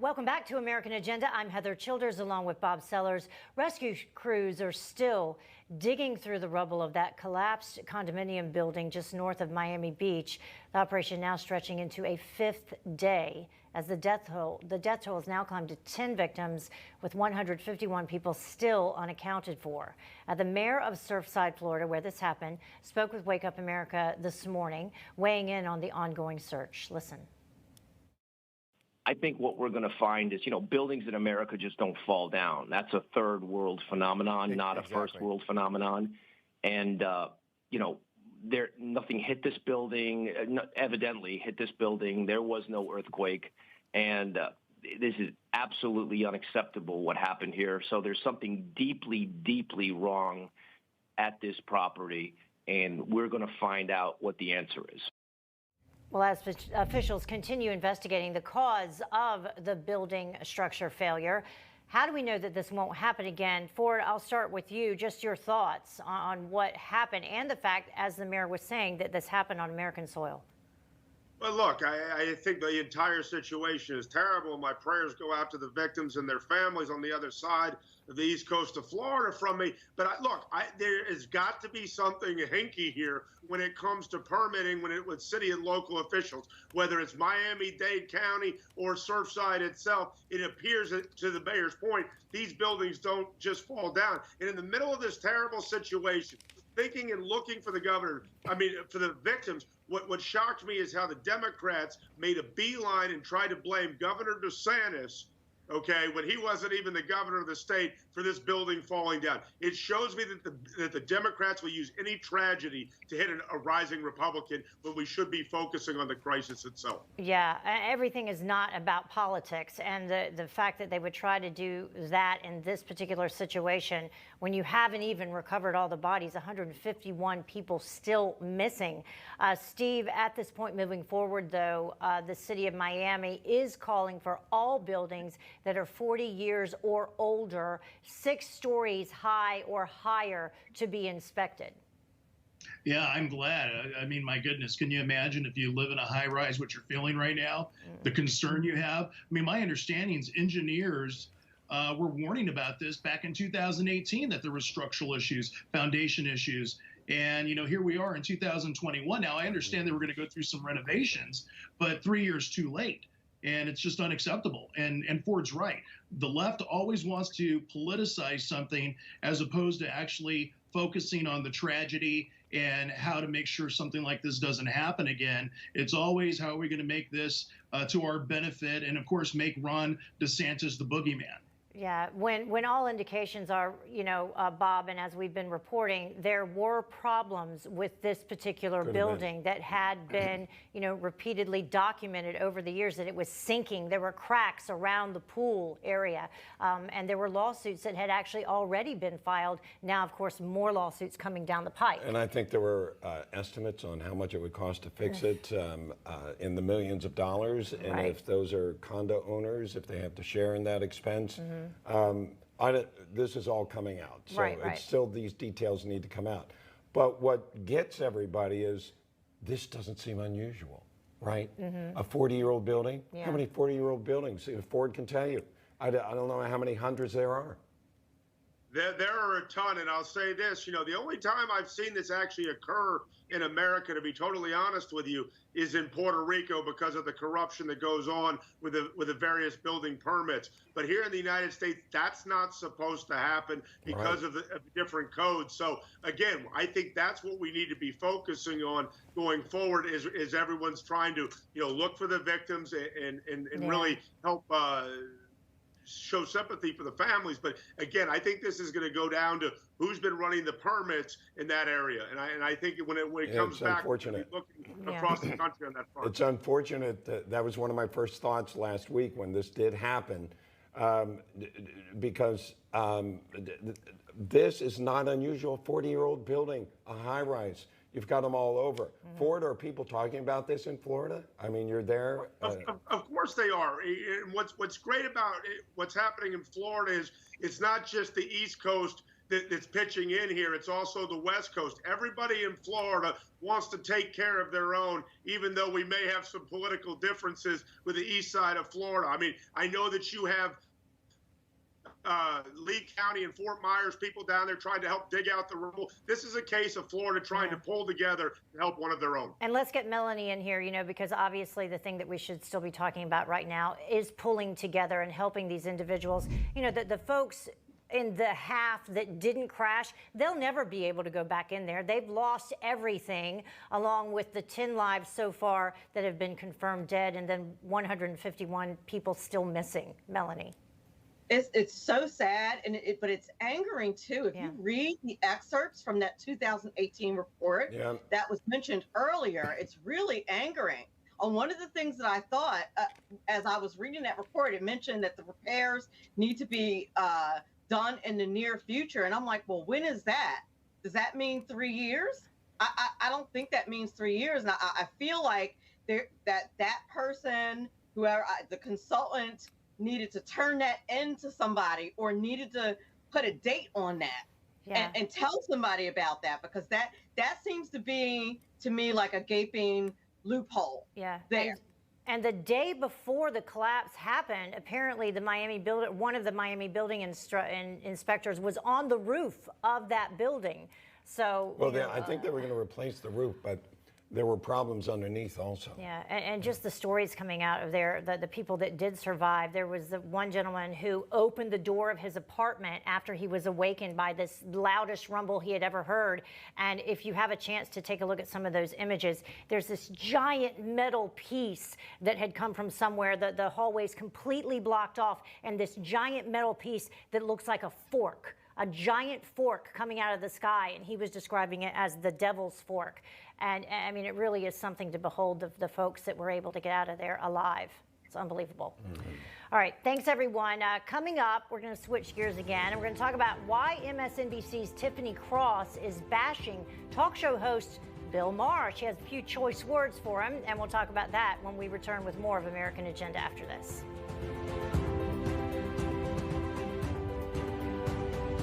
Welcome back to American Agenda. I'm Heather Childers along with Bob Sellers. Rescue crews are still digging through the rubble of that collapsed condominium building just north of Miami Beach. The operation now stretching into a fifth day as the death toll has now climbed to 10 victims with 151 people still unaccounted for. The mayor of Surfside, Florida, where this happened, spoke with Wake Up America this morning, weighing in on the ongoing search. Listen. I think what we're going to find is, buildings in America just don't fall down. That's a third world phenomenon, not a first world phenomenon. And, nothing hit this building, evidently hit this building. There was no earthquake. And this is absolutely unacceptable what happened here. So there's something deeply, deeply wrong at this property. And we're going to find out what the answer is. Well, as officials continue investigating the cause of the building structure failure, how do we know that this won't happen again? Ford, I'll start with you. Just your thoughts on what happened and the fact, as the mayor was saying, that this happened on American soil. Well, look, I think the entire situation is terrible. My prayers go out to the victims and their families on the other side of the east coast of Florida from me. But there has got to be something hinky here when it comes to permitting, with city and local officials, whether it's Miami-Dade County or Surfside itself. It appears that, to the mayor's point, these buildings don't just fall down. And in the middle of this terrible situation, thinking and looking for for the victims, what shocked me is how the Democrats made a beeline and tried to blame Governor DeSantis, when he wasn't even the governor of the state, for this building falling down. It shows me that the Democrats will use any tragedy to hit a rising Republican, when we should be focusing on the crisis itself. Yeah, everything is not about politics, and the fact that they would try to do that in this particular situation when you haven't even recovered all the bodies, 151 people still missing. Steve, at this point moving forward, though, the city of Miami is calling for all buildings that are 40 years or older, 6 stories high or higher, to be inspected. Yeah, I'm glad. I mean, my goodness, can you imagine if you live in a high rise, what you're feeling right now, the concern you have? I mean, my understanding is engineers were warning about this back in 2018, that there were structural issues, foundation issues. And, here we are in 2021. Now, I understand they were going to go through some renovations, but 3 years too late. And it's just unacceptable. And Ford's right. The left always wants to politicize something as opposed to actually focusing on the tragedy and how to make sure something like this doesn't happen again. It's always, how are we going to make this to our benefit, and, of course, make Ron DeSantis the boogeyman. Yeah, when all indications are, Bob, and as we've been reporting, there were problems with this particular building that had been, repeatedly documented over the years, that it was sinking. There were cracks around the pool area, and there were lawsuits that had actually already been filed. Now, of course, more lawsuits coming down the pipe. And I think there were estimates on how much it would cost to fix it in the millions of dollars. And if those are condo owners, if they have to share in that expense, this is all coming out. So it's still, these details need to come out. But what gets everybody is, this doesn't seem unusual, right? A 40-year-old building? How many 40-year-old buildings? Ford can tell you. I don't know how many hundreds there are. There are a ton, and I'll say this, the only time I've seen this actually occur in America, to be totally honest with you, is in Puerto Rico, because of the corruption that goes on with the various building permits. But here in the United States, that's not supposed to happen because of the different codes. So again, I think that's what we need to be focusing on going forward, is everyone's trying to, look for the victims and really help show sympathy for the families. But again, I think this is going to go down to who's been running the permits in that area. And I think when it comes back, we'll be looking across the country on that front. It's unfortunate. That was one of my first thoughts last week when this did happen, because this is not unusual. 40-year-old building, a high-rise. You've got them all over. Ford, are people talking about this in Florida? I mean, you're there. Of course they are. And what's great about what's happening in Florida is it's not just the East Coast that's pitching in here. It's also the West Coast. Everybody in Florida wants to take care of their own, even though we may have some political differences with the east side of Florida. I mean, I know that you have Lee County and Fort Myers people down there trying to help dig out the rubble. This is a case of Florida trying to pull together to help one of their own. And let's get Melanie in here, because obviously the thing that we should still be talking about right now is pulling together and helping these individuals. The folks in the half that didn't crash, they'll never be able to go back in there. They've lost everything, along with the 10 lives so far that have been confirmed dead, and then 151 people still missing. Melanie. It's so sad, but it's angering too. If you read the excerpts from that 2018 report that was mentioned earlier, it's really angering. One of the things that I thought, as I was reading that report, it mentioned that the repairs need to be done in the near future. And I'm like, well, when is that? Does that mean 3 years? I don't think that means 3 years. And I feel like that person, whoever, the consultant, needed to turn that into somebody, or needed to put a date on that and tell somebody about that, because that seems to be, to me, like a gaping loophole there. And the day before the collapse happened, apparently one of the Miami building inspectors was on the roof of that building. So, I think they were going to replace the roof, but there were problems underneath also. Yeah, and just the stories coming out of there, the people that did survive. There was the one gentleman who opened the door of his apartment after he was awakened by this loudest rumble he had ever heard. And if you have a chance to take a look at some of those images, there's this giant metal piece that had come from somewhere. The hallway's completely blocked off, and this giant metal piece that looks like a fork. A giant fork coming out of the sky, and he was describing it as the devil's fork. And I mean, it really is something to behold, the folks that were able to get out of there alive. It's unbelievable. All right, thanks everyone. Coming up, we're going to switch gears again, and we're going to talk about why MSNBC's Tiffany Cross is bashing talk show host Bill Maher. She has a few choice words for him, and we'll talk about that when we return with more of American Agenda after this.